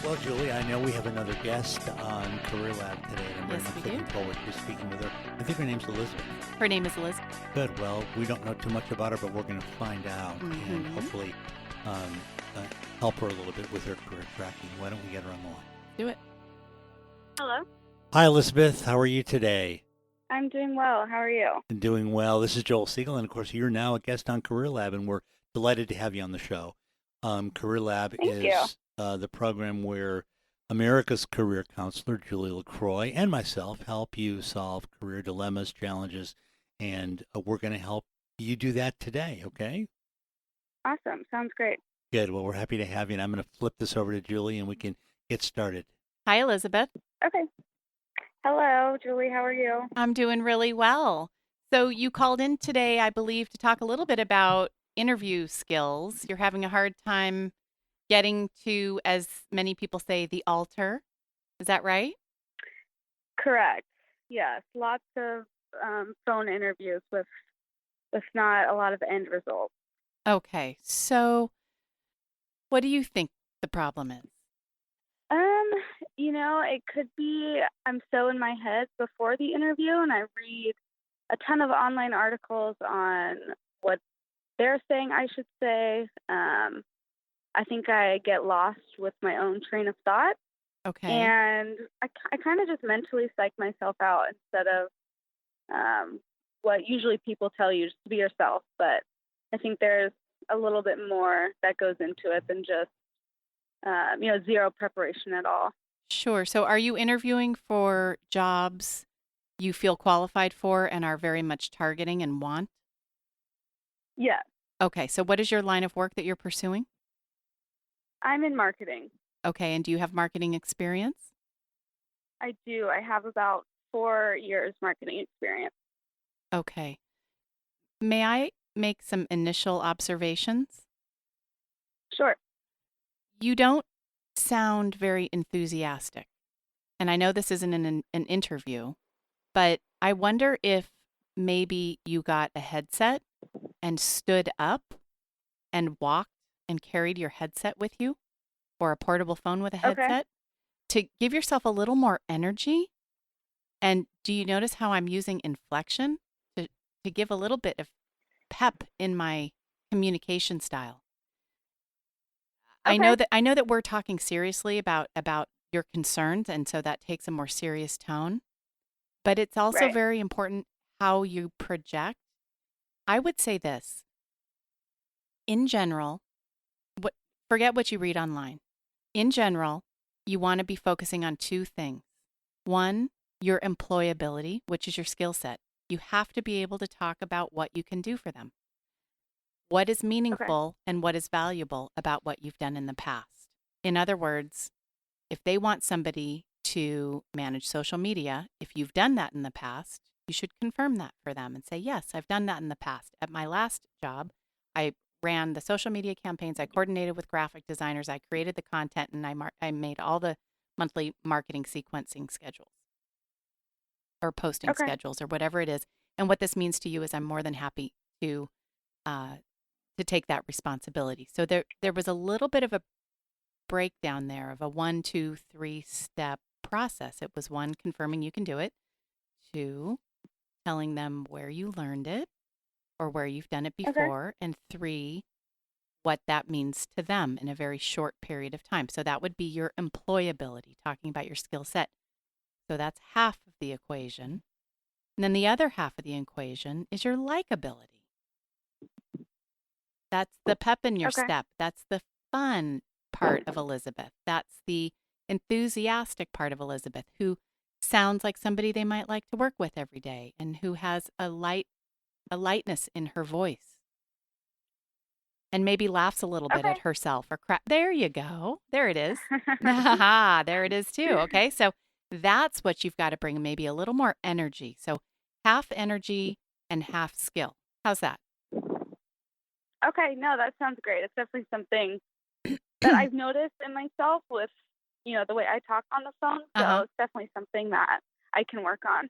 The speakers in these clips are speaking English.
Well, Julie, I know we have another guest on CareerLab today, and I'm very Yes, much we looking do. forward to speaking with her. I think her name's Elizabeth. Her name is Elizabeth. Good. Well, we don't know too much about her, but we're going to find out and Mm-hmm. hopefully um, uh, help her a little bit with her career tracking. Why don't we get her on the line? Do it. Hello. Hi, Elizabeth. How are you today? I'm doing well. How are you? Doing well. This is Joel Siegel, and of course, you're now a guest on CareerLab, and we're delighted to have you on the show. CareerLab Thank you. is the program where America's career counselor, Julie LaCroix, and myself help you solve career dilemmas, challenges, and we're going to help you do that today, okay? Awesome. Sounds great. Good. Well, we're happy to have you, and I'm going to flip this over to Julie, and we can get started. Hi, Elizabeth. Okay. Hello, Julie. How are you? I'm doing really well. So you called in today, I believe, to talk a little bit about interview skills. You're having a hard time getting to, as many people say, the altar. Is that right? Correct. Yes. Lots of phone interviews with not a lot of end results. Okay. So what do you think the problem is? It could be I'm so in my head before the interview and I read a ton of online articles on what they're saying I should say. I think I get lost with my own train of thought. Okay. And I kind of just mentally psych myself out instead of what usually people tell you, just to be yourself. But I think there's a little bit more that goes into it than just, zero preparation at all. Sure. So are you interviewing for jobs you feel qualified for and are very much targeting and want? Yes, Okay. So what is your line of work that you're pursuing? I'm in marketing. Okay. And do you have marketing experience? I do. I have about 4 years marketing experience. Okay. May I make some initial observations? Sure. You don't sound very enthusiastic. And I know this isn't an interview, but I wonder if maybe you got a headset and stood up and walked and carried your headset with you, or a portable phone with a Okay. headset, to give yourself a little more energy. And do you notice how I'm using inflection to give a little bit of pep in my communication style? Okay. I know that we're talking seriously about your concerns, and so that takes a more serious tone. But it's also Right. very important how you project. I would say this. In general, forget what you read online. In general, you want to be focusing on 2 things. One, your employability, which is your skill set. You have to be able to talk about what you can do for them. What is meaningful and what is valuable about what you've done in the past. In other words, if they want somebody to manage social media, if you've done that in the past, you should confirm that for them and say, yes, I've done that in the past. At my last job, I ran the social media campaigns, I coordinated with graphic designers, I created the content, and I made all the monthly marketing sequencing schedules or posting Okay. schedules or whatever it is. And what this means to you is I'm more than happy to take that responsibility. So there was a little bit of a breakdown there of a 1, 2, 3 step process. It was 1, confirming you can do it. 2, telling them where you learned it or where you've done it before. And 3, what that means to them in a very short period of time. So that would be your employability, talking about your skill set. So that's half of the equation. And then the other half of the equation is your likability. That's the pep in your Okay. step. That's the fun part of Elizabeth. That's the enthusiastic part of Elizabeth, who sounds like somebody they might like to work with every day and who has a lightness in her voice. And maybe laughs a little bit Okay. at herself or there you go. There it is. There it is too. Okay. So that's what you've got to bring, maybe a little more energy. So half energy and half skill. How's that? Okay, no, that sounds great. It's definitely something that I've noticed in myself with, the way I talk on the phone. So It's definitely something that I can work on.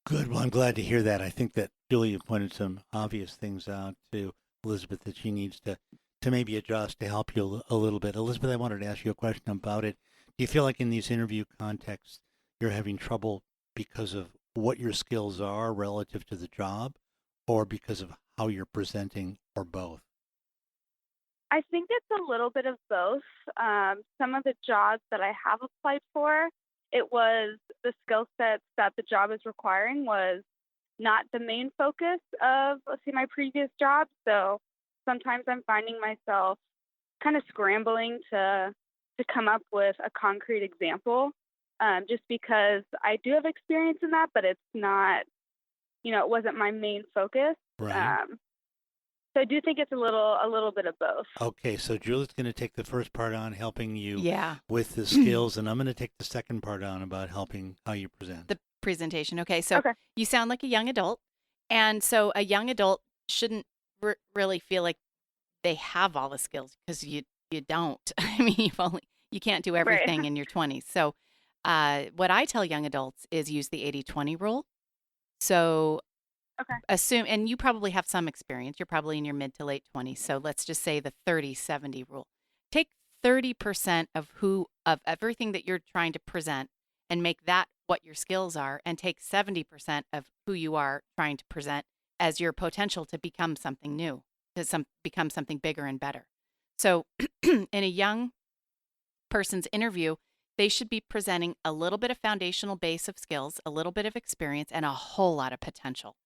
Good. Well, I'm glad to hear that. I think that Julie pointed some obvious things out to Elizabeth that she needs to to maybe adjust to help you a little bit. Elizabeth, I wanted to ask you a question about it. Do you feel like in these interview contexts you're having trouble because of what your skills are relative to the job, or because of how you're presenting, or both? I think it's a little bit of both. Some of the jobs that I have applied for, it was the skill sets that the job is requiring was not the main focus of, let's say, my previous job. So sometimes I'm finding myself kind of scrambling to come up with a concrete example, just because I do have experience in that, but it's not, it wasn't my main focus. Right. So I do think it's a little bit of both. Okay, so Julie's going to take the first part on helping you Yeah. with the skills, and I'm going to take the second part on about helping how you present. The presentation. Okay. So Okay. you sound like a young adult. And so a young adult shouldn't really feel like they have all the skills, because you don't. I mean, you can't do everything Right. in your 20s. So what I tell young adults is use the 80-20 rule. So Okay. assume, and you probably have some experience. You're probably in your mid to late 20s. So let's just say the 30-70 rule. Take 30% of everything that you're trying to present and make that what your skills are, and take 70% of who you are trying to present as your potential to become something new, to become something bigger and better. So in a young person's interview, they should be presenting a little bit of foundational base of skills, a little bit of experience, and a whole lot of potential.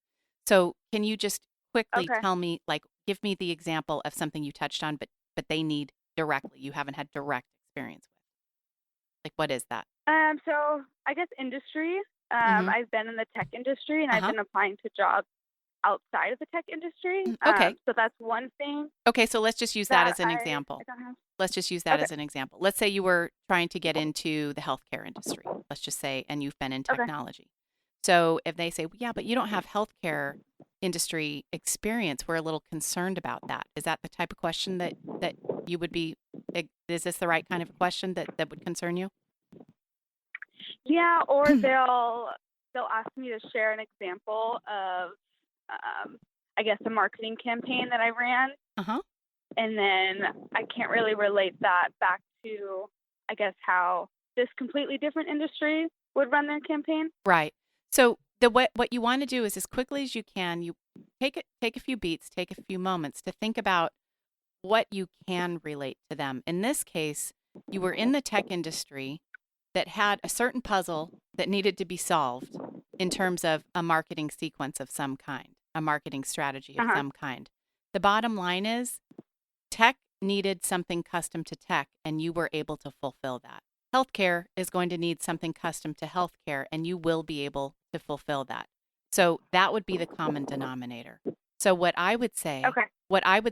So can you just quickly Okay. tell me, give me the example of something you touched on, but they need directly, you haven't had direct experience with? Like, what is that? So I guess industry. Mm-hmm. I've been in the tech industry, and I've Uh-huh. been applying to jobs outside of the tech industry. Okay. So that's one thing Okay, so let's just use that that as an example. I don't have. Let's just use that Okay. as an example. Let's say you were trying to get into the healthcare industry, let's just say, and you've been in Okay. technology. So if they say, well, yeah, but you don't have healthcare industry experience, we're a little concerned about that. Is that the type of question that you would be, is this the right kind of a question that would concern you? Yeah, or they'll ask me to share an example of, I guess, a marketing campaign that I ran, Uh-huh. and then I can't really relate that back to, I guess, how this completely different industry would run their campaign. Right. So what you want to do is, as quickly as you can, you take a few beats, take a few moments to think about what you can relate to them. In this case, you were in the tech industry that had a certain puzzle that needed to be solved in terms of a marketing sequence of some kind, a marketing strategy of some kind. The bottom line is, tech needed something custom to tech, and you were able to fulfill that. Healthcare is going to need something custom to healthcare, and you will be able to fulfill that. So that would be the common denominator. So what I would say, Okay.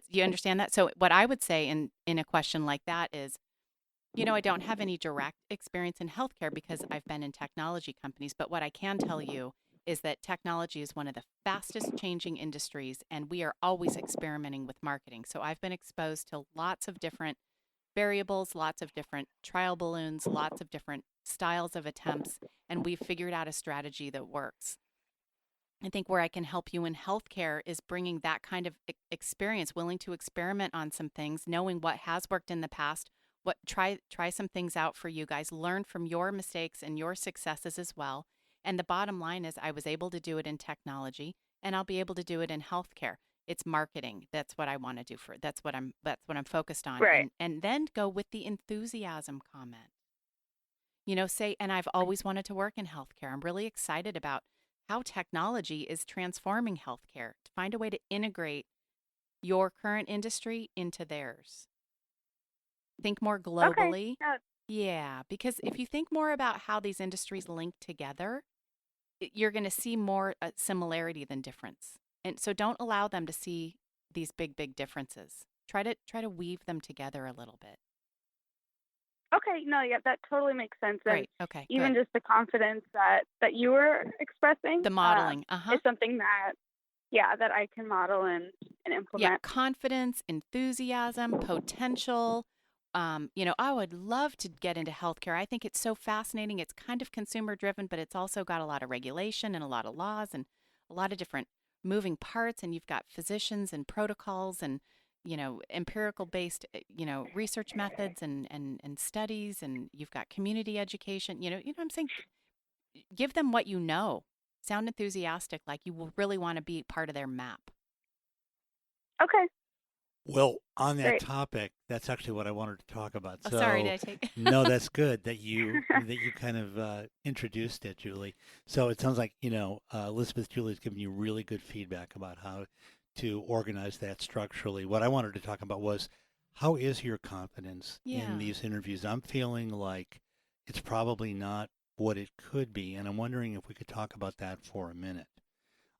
you understand that? So what I would say in a question like that is, I don't have any direct experience in healthcare because I've been in technology companies, but what I can tell you is that technology is one of the fastest changing industries, and we are always experimenting with marketing. So I've been exposed to lots of different variables, lots of different trial balloons, lots of different styles of attempts, and we've figured out a strategy that works. I think where I can help you in healthcare is bringing that kind of experience, willing to experiment on some things, knowing what has worked in the past, try some things out for you guys, learn from your mistakes and your successes as well. And the bottom line is, I was able to do it in technology, and I'll be able to do it in healthcare. It's marketing. That's what I want to do that's what I'm focused on. Right. And then go with the enthusiasm comment. Say, and I've always wanted to work in healthcare. I'm really excited about how technology is transforming healthcare, to find a way to integrate your current industry into theirs. Think more globally. Okay. Yeah, because if you think more about how these industries link together, you're going to see more similarity than difference. And so don't allow them to see these big differences. Try to weave them together a little bit. Okay. No, yeah, that totally makes sense. Great. Okay. Even Good. just the confidence that you were expressing, The modeling. is something that, that I can model and Yeah, implement. confidence, enthusiasm, potential. I would love to get into healthcare. I think it's so fascinating. It's kind of consumer driven, but it's also got a lot of regulation and a lot of laws and a lot of different moving parts. And you've got physicians and protocols and empirical based, research methods and studies, and you've got community education. You know what I'm saying? Give them what you know. Sound enthusiastic, like you will really want to be part of their map. Okay. Well, on that Great. topic, that's actually what I wanted to talk about. Oh, So, sorry, did I take? no, that's good that you kind of introduced it, Julie. So it sounds like Elizabeth Julie's given you really good feedback about how to organize that structurally. What I wanted to talk about was how is your confidence in Yeah. these interviews? I'm feeling like it's probably not what it could be, and I'm wondering if we could talk about that for a minute.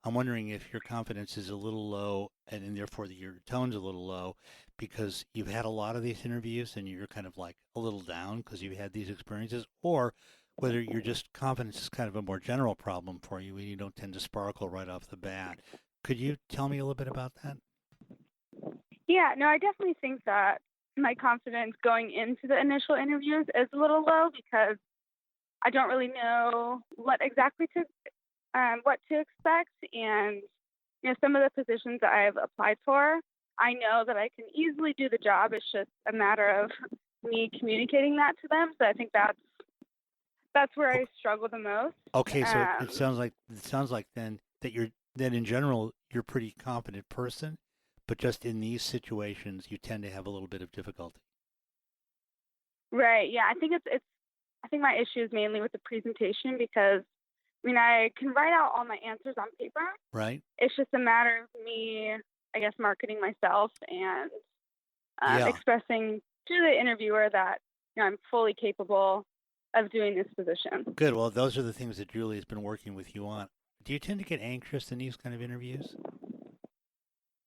I'm wondering if your confidence is a little low and therefore your tone's a little low because you've had a lot of these interviews and you're kind of like a little down because you've had these experiences, or whether you're just confidence is kind of a more general problem for you and you don't tend to sparkle right off the bat. Could you tell me a little bit about that? Yeah, no, I definitely think that my confidence going into the initial interviews is a little low because I don't really know what exactly what to expect, and some of the positions that I've applied for, I know that I can easily do the job. It's just a matter of me communicating that to them. So I think that's where I struggle the most. Okay, so it sounds like then that in general you're a pretty confident person, but just in these situations you tend to have a little bit of difficulty. Right. Yeah. I think I think my issue is mainly with the presentation because I can write out all my answers on paper. Right? It's just a matter of me, I guess, marketing myself and Yeah. expressing to the interviewer that I'm fully capable of doing this position. Good. Well, those are the things that Julie has been working with you on. Do you tend to get anxious in these kind of interviews?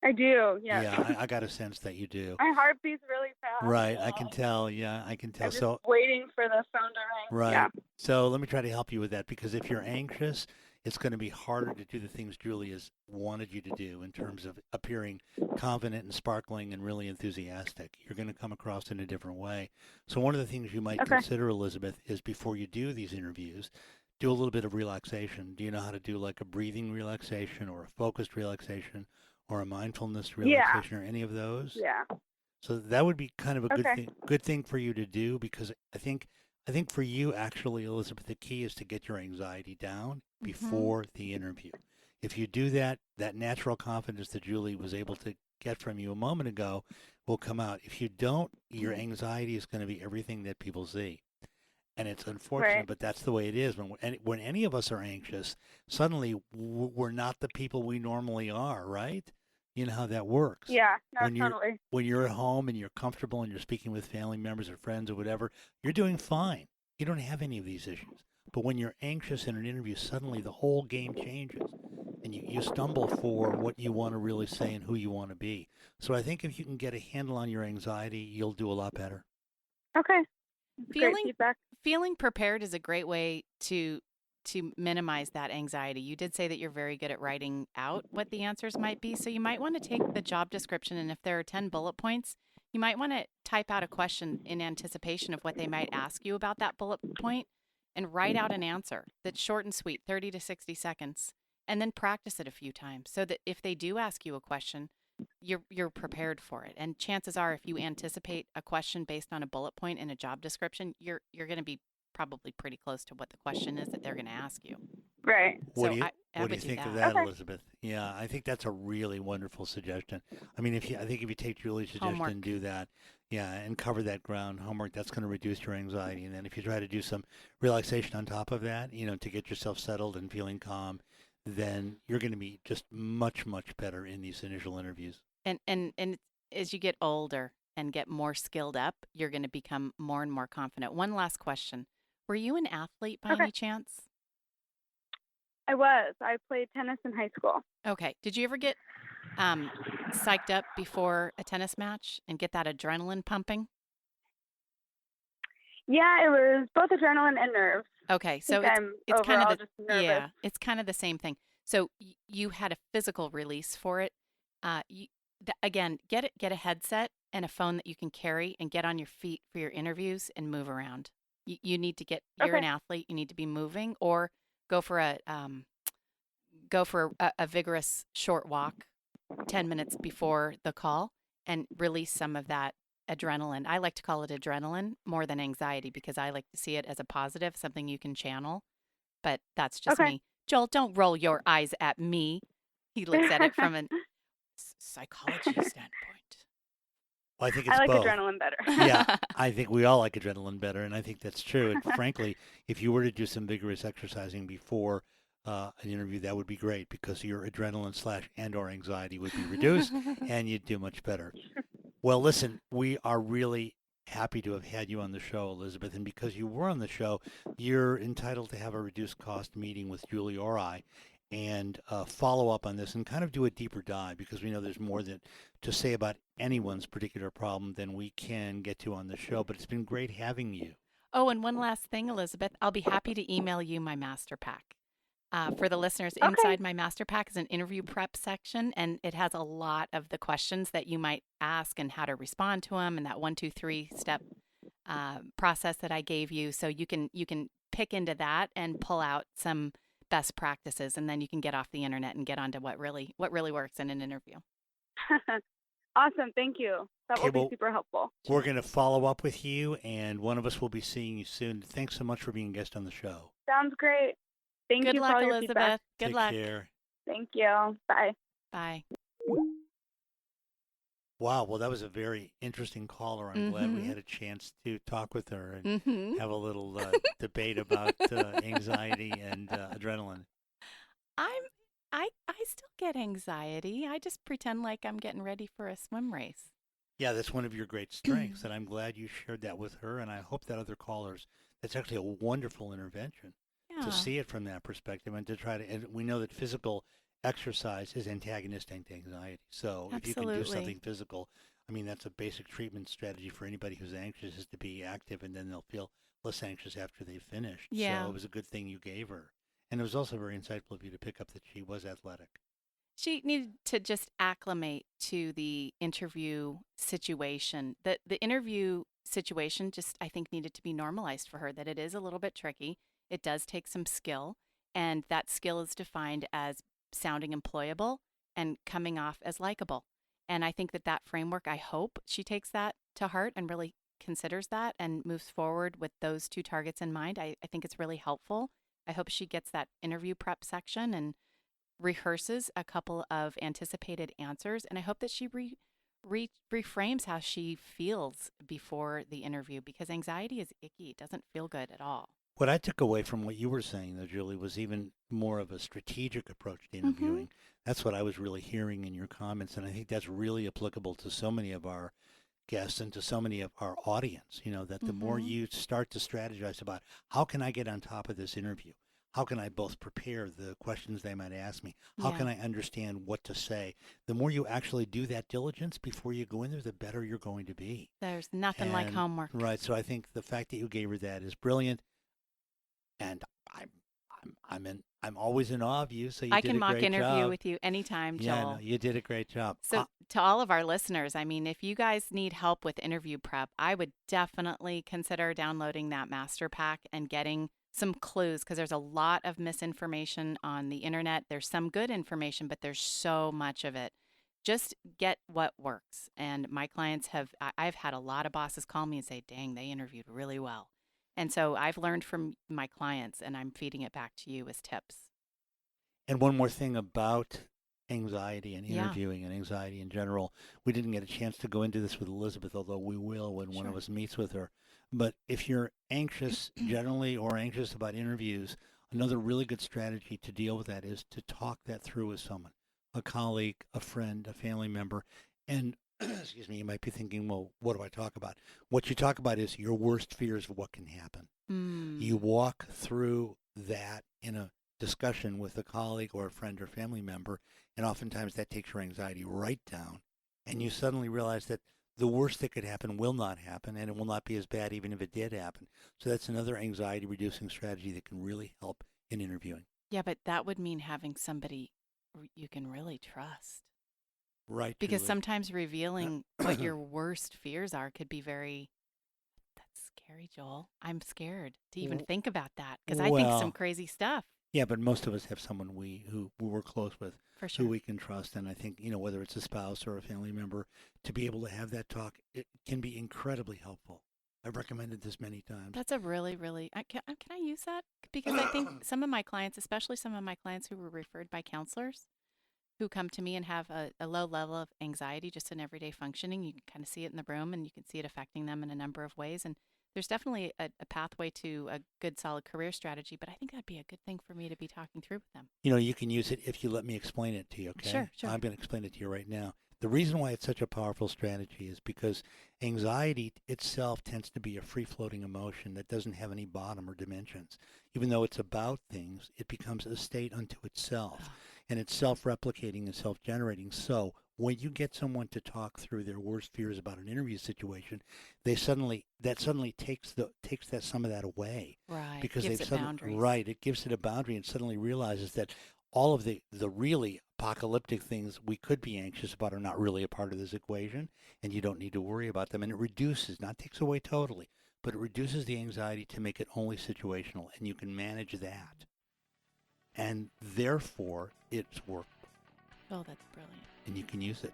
I do, yes. Yeah, I got a sense that you do. My heart beats really fast. Right, I can tell. Yeah, I can tell. I'm just So, waiting for the phone to ring. right. Yeah. So let me try to help you with that because if you're anxious, it's going to be harder to do the things Julie has wanted you to do in terms of appearing confident and sparkling and really enthusiastic. You're going to come across in a different way. So one of the things you might consider, Elizabeth, is before you do these interviews, do a little bit of relaxation. Do you know how to do like a breathing relaxation or a focused relaxation or a mindfulness relaxation or any of those? Yeah. So that would be kind of a good thing for you to do because I think for you actually, Elizabeth, the key is to get your anxiety down before the interview. If you do that, that natural confidence that Julie was able to get from you a moment ago will come out. If you don't, your anxiety is going to be everything that people see. And it's unfortunate, but that's the way it is. When any of us are anxious, suddenly we're not the people we normally are, right? You know how that works. Yeah, no, totally. When you're at home and you're comfortable and you're speaking with family members or friends or whatever, you're doing fine. You don't have any of these issues. But when you're anxious in an interview, suddenly the whole game changes. And you stumble for what you want to really say and who you want to be. So I think if you can get a handle on your anxiety, you'll do a lot better. Okay. Great feedback. Feeling prepared is a great way to minimize that anxiety. You did say that you're very good at writing out what the answers might be. So you might want to take the job description, and if there are 10 bullet points, you might want to type out a question in anticipation of what they might ask you about that bullet point and write out an answer that's short and sweet, 30 to 60 seconds, and then practice it a few times so that if they do ask you a question, you're prepared for it. And chances are if you anticipate a question based on a bullet point in a job description, you're going to be probably pretty close to what the question is that they're going to ask you. Right. What do you think of that, Elizabeth? Yeah, I think that's a really wonderful suggestion. I mean, if you take Julie's suggestion and do that, and cover that ground, homework, that's going to reduce your anxiety. And then if you try to do some relaxation on top of that, to get yourself settled and feeling calm, then you're going to be just much, much better in these initial interviews. And as you get older and get more skilled up, you're going to become more and more confident. One last question. Were you an athlete by any chance? I was. I played tennis in high school. Okay. Did you ever get psyched up before a tennis match and get that adrenaline pumping? Yeah, it was both adrenaline and nerves. Okay, so it's kind of it's kind of the same thing. So you had a physical release for it. Again, get a headset and a phone that you can carry and get on your feet for your interviews and move around. You need to get. You're an athlete. You need to be moving, or go for a vigorous short walk 10 minutes before the call and release some of that adrenaline. I like to call it adrenaline more than anxiety because I like to see it as a positive, something you can channel. But that's just Okay. me. Joel, don't roll your eyes at me. He looks at it from a psychology standpoint. Well, I think I it's like both. adrenaline better. Yeah, I think we all like adrenaline better, and I think that's true. And frankly, if you were to do some vigorous exercising before an interview, that would be great because your adrenaline slash and or anxiety would be reduced, and you'd do much better. Well, listen, we are really happy to have had you on the show, Elizabeth, and because you were on the show, you're entitled to have a reduced cost meeting with Julie or I and follow up on this and kind of do a deeper dive because we know there's more to say about anyone's particular problem than we can get to on the show. But it's been great having you. Oh, and one last thing, Elizabeth. I'll be happy to email you my master pack. For the listeners, Okay. inside my master pack is an interview prep section, and it has a lot of the questions that you might ask and how to respond to them, and that 1, 2, 3 step process that I gave you. So you can pick into that and pull out some best practices, and then you can get off the internet and get onto what really works in an interview. Awesome. Thank you. That Okay, will well, be super helpful. We're going to follow up with you, and one of us will be seeing you soon. Thanks so much for being a guest on the show. Sounds great. Thank Good you luck, for all your Elizabeth. feedback. Good Take luck. care. Thank you. Bye. Bye. Wow, well, that was a very interesting caller. I'm glad we had a chance to talk with her and have a little debate about anxiety and adrenaline. I still get anxiety. I just pretend like I'm getting ready for a swim race. Yeah, that's one of your great strengths, and I'm glad you shared that with her, and I hope that other callers, that's actually a wonderful intervention Yeah. to see it from that perspective and to try to, and we know that physical exercise is antagonistic to anxiety. So if you can do Absolutely. something physical, I mean, that's a basic treatment strategy for anybody who's anxious is to be active, and then they'll feel less anxious after they've finished. Yeah. So it was a good thing you gave her. And it was also very insightful of you to pick up that she was athletic. She needed to just acclimate to the interview situation. The interview situation just, I think, needed to be normalized for her, that it is a little bit tricky. It does take some skill, and that skill is defined as sounding employable and coming off as likable. And I think that framework, I hope she takes that to heart and really considers that and moves forward with those two targets in mind. I think it's really helpful. I hope she gets that interview prep section and rehearses a couple of anticipated answers. And I hope that she reframes how she feels before the interview because anxiety is icky. It doesn't feel good at all. What I took away from what you were saying, though, Julie, was even more of a strategic approach to interviewing. That's what I was really hearing in your comments, and I think that's really applicable to so many of our guests and to so many of our audience, that the more you start to strategize about how can I get on top of this interview? How can I both prepare the questions they might ask me? How can I understand what to say? The more you actually do that diligence before you go in there, the better you're going to be. There's nothing like homework. Right. So I think the fact that you gave her that is brilliant. And I'm always in awe of you. So you I did can a mock great interview job. with you anytime, Joel. Yeah, no, you did a great job. So to all of our listeners, I mean, if you guys need help with interview prep, I would definitely consider downloading that master pack and getting some clues because there's a lot of misinformation on the internet. There's some good information, but there's so much of it. Just get what works. And my clients I've had a lot of bosses call me and say, dang, they interviewed really well. And so I've learned from my clients and I'm feeding it back to you as tips. And one more thing about anxiety and interviewing and anxiety in general. We didn't get a chance to go into this with Elizabeth, although we will when one of us meets with her. But if you're anxious generally or anxious about interviews, another really good strategy to deal with that is to talk that through with someone, a colleague, a friend, a family member. And excuse me, you might be thinking, well, what do I talk about? What you talk about is your worst fears of what can happen. You walk through that in a discussion with a colleague or a friend or family member, and oftentimes that takes your anxiety right down, and you suddenly realize that the worst that could happen will not happen, and it will not be as bad even if it did happen. So that's another anxiety-reducing strategy that can really help in interviewing. Yeah, but that would mean having somebody you can really trust. Right. Because Julie. sometimes revealing what your worst fears are could be that's scary, Joel. I'm scared to even think about that because I think some crazy stuff. Yeah, but most of us have someone who we're close with, For sure. who we can trust, and I think whether it's a spouse or a family member, to be able to have that talk, it can be incredibly helpful. I've recommended this many times. That's a really, really, can I use that? Because I think some of my clients, especially some of my clients who were referred by counselors, who come to me and have a low level of anxiety just in everyday functioning, you can kind of see it in the room and you can see it affecting them in a number of ways. And there's definitely a pathway to a good, solid career strategy, but I think that'd be a good thing for me to be talking through with them. You can use it if you let me explain it to you, okay? Sure. I'm going to explain it to you right now. The reason why it's such a powerful strategy is because anxiety itself tends to be a free-floating emotion that doesn't have any bottom or dimensions. Even though it's about things, it becomes a state unto itself, and it's self-replicating and self-generating. So when you get someone to talk through their worst fears about an interview situation, that suddenly takes that some of that away. Right. Because gives they've it boundaries. Right. It gives it a boundary and suddenly realizes that all of the really apocalyptic things we could be anxious about are not really a part of this equation, and you don't need to worry about them. And it reduces, not takes away totally, but it reduces the anxiety to make it only situational, and you can manage that. And therefore, it's worked, Oh, that's brilliant. and you can use it.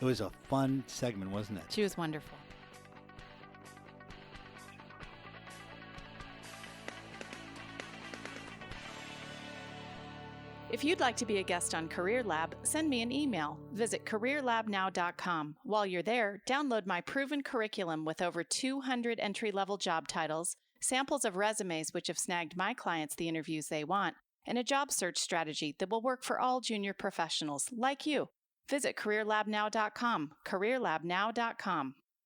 It was a fun segment, wasn't it? She was wonderful. If you'd like to be a guest on CareerLab, send me an email. Visit CareerLabNow.com. While you're there, download my proven curriculum with over 200 entry-level job titles, samples of resumes which have snagged my clients the interviews they want, and a job search strategy that will work for all junior professionals like you. Visit CareerLabNow.com. CareerLabNow.com.